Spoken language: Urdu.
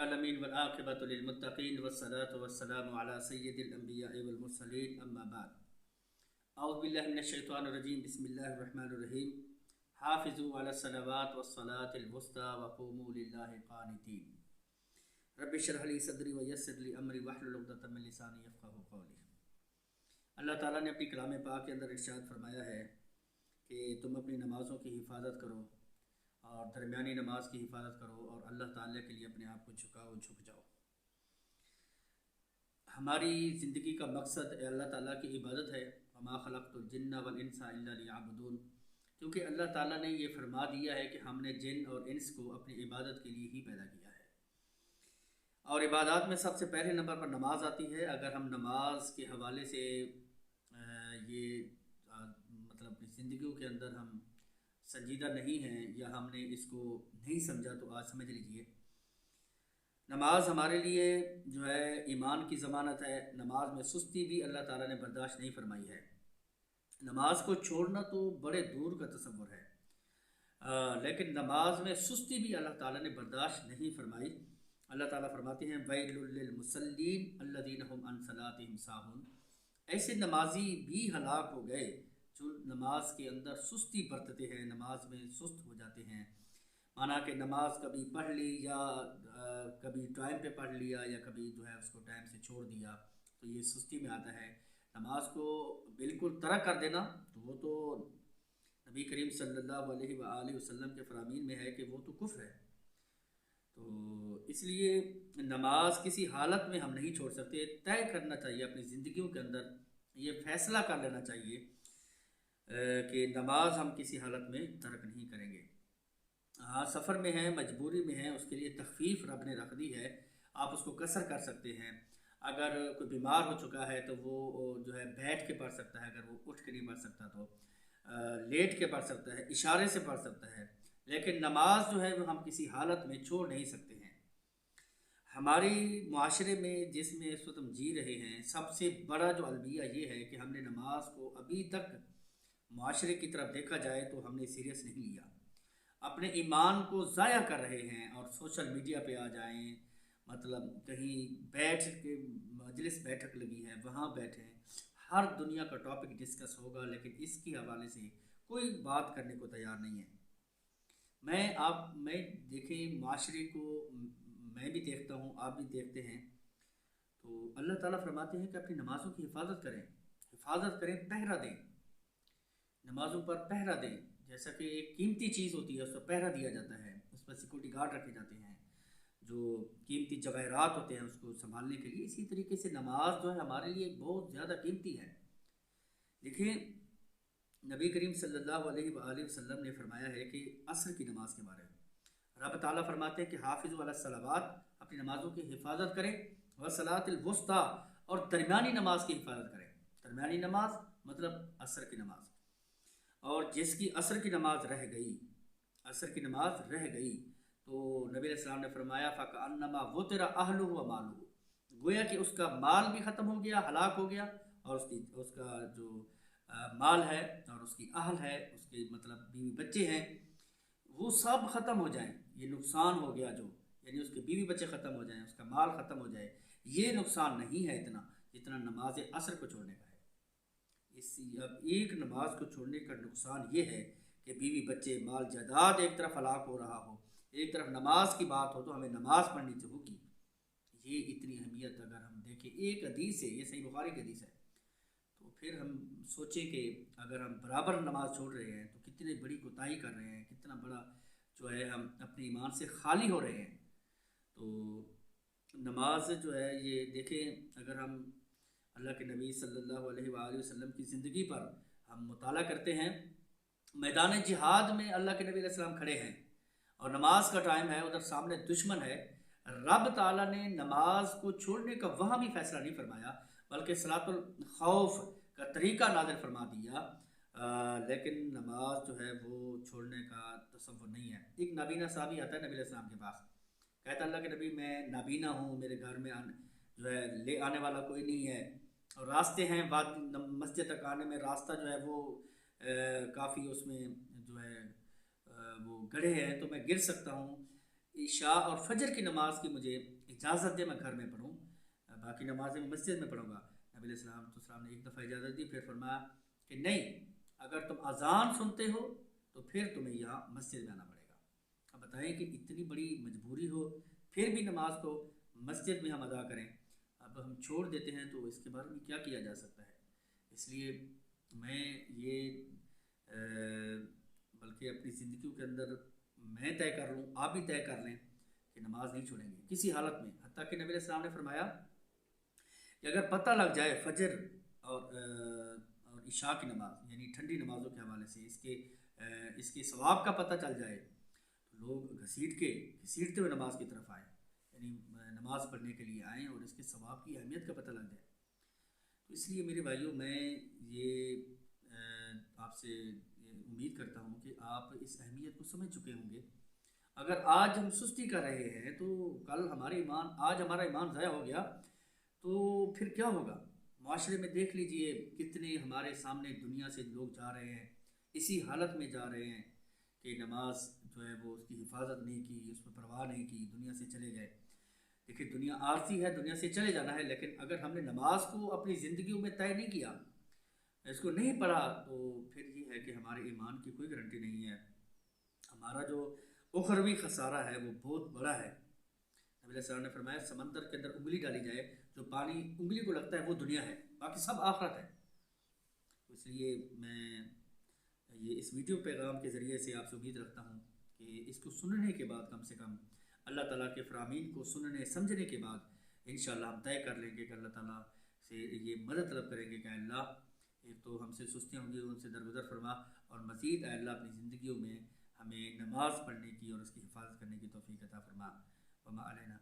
العالمین والعاقبۃ للمتقین والصلاۃ والسلام علی سید الانبیاء والمرسلین اما بعد اعوذ باللہ من الشیطان الرجیم بسم اللہ الرحمن الرحیم حافظوا علی الصلوات والصلاۃ الوسطی وقوموا للہ قانتین رب اشرح لی صدری ویسر لی امری واحلل عقدۃ من لسانی یفقہوا قولی۔ اللہ تعالیٰ نے اپنی کلام پاک کے اندر ارشاد فرمایا ہے کہ تم اپنی نمازوں کی حفاظت کرو اور درمیانی نماز کی حفاظت کرو اور اللہ تعالیٰ کے لیے اپنے آپ کو جھک جاؤ۔ ہماری زندگی کا مقصد اللہ تعالیٰ کی عبادت ہے، وما خلقت الجن والانس الا لیعبدون، کیونکہ اللہ تعالیٰ نے یہ فرما دیا ہے کہ ہم نے جن اور انس کو اپنی عبادت کے لیے ہی پیدا کیا ہے۔ اور عبادات میں سب سے پہلے نمبر پر نماز آتی ہے۔ اگر ہم نماز کے حوالے سے مطلب اپنی زندگیوں کے اندر ہم سنجیدہ نہیں ہیں یا ہم نے اس کو نہیں سمجھا تو آج سمجھ لیجئے۔ نماز ہمارے لیے جو ہے ایمان کی ضمانت ہے۔ نماز میں سستی بھی اللہ تعالیٰ نے برداشت نہیں فرمائی ہے۔ نماز کو چھوڑنا تو بڑے دور کا تصور ہے، لیکن نماز میں سستی بھی اللہ تعالیٰ نے برداشت نہیں فرمائی۔ اللہ تعالیٰ فرماتے ہیں ویل للمصلین الذین هم عن صلاتهم ساہون، ایسے نمازی بھی ہلاک ہو گئے جو نماز کے اندر سستی برتتے ہیں، نماز میں سست ہو جاتے ہیں۔ مانا کہ نماز کبھی پڑھ لی یا کبھی ٹائم پہ پڑھ لیا یا کبھی جو ہے اس کو ٹائم سے چھوڑ دیا تو یہ سستی میں آتا ہے۔ نماز کو بالکل ترک کر دینا تو وہ تو نبی کریم صلی اللہ علیہ وآلہ وسلم کے فرامین میں ہے کہ وہ تو کفر ہے۔ تو اس لیے نماز کسی حالت میں ہم نہیں چھوڑ سکتے۔ طے کرنا چاہیے اپنی زندگیوں کے اندر، یہ فیصلہ کر لینا چاہیے کہ نماز ہم کسی حالت میں ترک نہیں کریں گے۔ ہاں سفر میں ہیں، مجبوری میں ہیں، اس کے لیے تخفیف رب نے رکھ دی ہے، آپ اس کو قصر کر سکتے ہیں۔ اگر کوئی بیمار ہو چکا ہے تو وہ جو ہے بیٹھ کے پڑھ سکتا ہے، اگر وہ اٹھ کے نہیں پڑھ سکتا تو لیٹ کے پڑھ سکتا ہے، اشارے سے پڑھ سکتا ہے، لیکن نماز جو ہے وہ ہم کسی حالت میں چھوڑ نہیں سکتے ہیں۔ ہماری معاشرے میں جس میں اس وقت ہم جی رہے ہیں، سب سے بڑا جو المیہ یہ ہے کہ ہم نے نماز کو ابھی تک معاشرے کی طرف دیکھا جائے تو ہم نے سیریس نہیں لیا، اپنے ایمان کو ضائع کر رہے ہیں اور سوشل میڈیا پہ آ جائیں، مطلب کہیں بیٹھ کے مجلس بیٹھک لگی ہے وہاں بیٹھیں، ہر دنیا کا ٹاپک ڈسکس ہوگا لیکن اس کی حوالے سے کوئی بات کرنے کو تیار نہیں ہے۔ میں دیکھیں معاشرے کو میں بھی دیکھتا ہوں، آپ بھی دیکھتے ہیں، تو اللہ تعالیٰ فرماتے ہیں کہ اپنی نمازوں کی حفاظت کریں، پہرا دیں، نمازوں پر پہرا دیں۔ جیسا کہ ایک قیمتی چیز ہوتی ہے اس پر پہرا دیا جاتا ہے، اس پر سیکورٹی گارڈ رکھے جاتے ہیں جو قیمتی جواہرات ہوتے ہیں اس کو سنبھالنے کے لیے، اسی طریقے سے نماز جو ہے ہمارے لیے بہت زیادہ قیمتی ہے۔ دیکھیں نبی کریم صلی اللہ علیہ وآلہ وسلم نے فرمایا ہے کہ عصر کی نماز کے بارے میں رب تعالیٰ فرماتے ہیں کہ حافظوا علی الصلوات، اپنی نمازوں کی حفاظت کریں، والصلاۃ الوسطی، اور درمیانی نماز کی حفاظت کریں۔ درمیانی نماز مطلب عصر کی نماز، اور جس کی عصر کی نماز رہ گئی تو نبی علیہ السلام نے فرمایا فَكَأَنَّمَا وُتِرَ أَهْلُهُ وَمَالُهُ، گویا کہ اس کا مال بھی ختم ہو گیا، ہلاک ہو گیا، اور اس کا جو مال ہے اور اس کی اہل ہے، اس کے مطلب بیوی بچے ہیں، وہ سب ختم ہو جائیں۔ یہ نقصان ہو گیا جو، یعنی اس کے بیوی بچے ختم ہو جائیں، اس کا مال ختم ہو جائے، یہ نقصان نہیں ہے اتنا جتنا نماز عصر کو چھوڑنے کا ہے۔ اب ایک نماز کو چھوڑنے کا نقصان یہ ہے کہ بیوی بچے مال جائیداد ایک طرف ہلاک ہو رہا ہو، ایک طرف نماز کی بات ہو تو ہمیں نماز پڑھنی ہوگی۔ یہ اتنی اہمیت اگر ہم دیکھیں ایک حدیث ہے، یہ صحیح بخاری کی حدیث ہے، تو پھر ہم سوچیں کہ اگر ہم برابر نماز چھوڑ رہے ہیں تو کتنی بڑی کوتاہی کر رہے ہیں، کتنا بڑا جو ہے ہم اپنے ایمان سے خالی ہو رہے ہیں۔ تو نماز جو ہے یہ دیکھیں، اگر ہم اللہ کے نبی صلی اللہ علیہ وآلہ وسلم کی زندگی پر ہم مطالعہ کرتے ہیں، میدان جہاد میں اللہ کے نبی علیہ السلام کھڑے ہیں اور نماز کا ٹائم ہے، ادھر سامنے دشمن ہے، رب تعالیٰ نے نماز کو چھوڑنے کا وہاں بھی فیصلہ نہیں فرمایا بلکہ صلاۃ الخوف کا طریقہ نازل فرما دیا، لیکن نماز جو ہے وہ چھوڑنے کا تصور نہیں ہے۔ ایک نابینا صحابی آتا ہے نبی علیہ السلام کے پاس، کہتا ہے اللہ کے نبی میں نابینا ہوں، میرے گھر میں جو ہے لے آنے والا کوئی نہیں ہے، اور راستے ہیں مسجد تک آنے میں، راستہ جو ہے وہ کافی اس میں جو ہے وہ گڑھے ہیں تو میں گر سکتا ہوں، عشاء اور فجر کی نماز کی مجھے اجازت دے، میں گھر میں پڑھوں، باقی نمازیں میں مسجد میں پڑھوں گا۔ نبی علیہ السلام نے ایک دفعہ اجازت دی، پھر فرمایا کہ نہیں، اگر تم اذان سنتے ہو تو پھر تمہیں یہاں مسجد میں آنا پڑے گا۔ اب بتائیں کہ اتنی بڑی مجبوری ہو پھر بھی نماز کو مسجد میں ہم ادا کریں، اب ہم چھوڑ دیتے ہیں تو اس کے بارے میں کیا کیا جا سکتا ہے؟ اس لیے میں یہ بلکہ اپنی زندگیوں کے اندر میں طے کر لوں، آپ بھی طے کر لیں کہ نماز نہیں چھوڑیں گے کسی حالت میں۔ حتیٰ کہ نبی علیہ السلام نے فرمایا کہ اگر پتہ لگ جائے فجر اور عشاء کی نماز یعنی ٹھنڈی نمازوں کے حوالے سے اس کے ثواب کا پتہ چل جائے تو لوگ گھسیٹتے ہوئے نماز کی طرف آئیں، یعنی نماز پڑھنے کے لیے آئیں اور اس کے ثواب کی اہمیت کا پتہ لگ جائے۔ تو اس لیے میرے بھائیوں، میں یہ آپ سے امید کرتا ہوں کہ آپ اس اہمیت کو سمجھ چکے ہوں گے۔ اگر آج ہم سستی کر رہے ہیں تو کل آج ہمارا ایمان ضائع ہو گیا تو پھر کیا ہوگا؟ معاشرے میں دیکھ لیجئے کتنے ہمارے سامنے دنیا سے لوگ جا رہے ہیں، اسی حالت میں جا رہے ہیں کہ نماز جو ہے وہ اس کی حفاظت نہیں کی، اس پر پرواہ نہیں کی، دنیا سے چلے گئے۔ دیکھیں، دنیا عارضی ہے، دنیا سے چلے جانا ہے، لیکن اگر ہم نے نماز کو اپنی زندگیوں میں طے نہیں کیا، اس کو نہیں پڑھا، تو پھر یہ ہے کہ ہمارے ایمان کی کوئی گارنٹی نہیں ہے۔ ہمارا جو اخروی خسارہ ہے وہ بہت بڑا ہے۔ نبی علیہ السلام نے فرمایا سمندر کے اندر انگلی ڈالی جائے، جو پانی انگلی کو لگتا ہے وہ دنیا ہے، باقی سب آخرت ہے۔ اس لیے میں یہ اس ویڈیو پیغام کے ذریعے سے آپ سے امید رکھتا ہوں کہ اس کو سننے کے بعد کم سے کم اللہ تعالیٰ کے فرامین کو سننے سمجھنے کے بعد انشاءاللہ ہم طے کر لیں گے کہ اللہ تعالیٰ سے یہ مدد طلب کریں گے کہ اللہ ایک تو ہم سے سستیاں ہوں گی، ان سے درگزر فرما، اور مزید اے اللہ اپنی زندگیوں میں ہمیں نماز پڑھنے کی اور اس کی حفاظت کرنے کی توفیق عطا فرما۔ وما علینا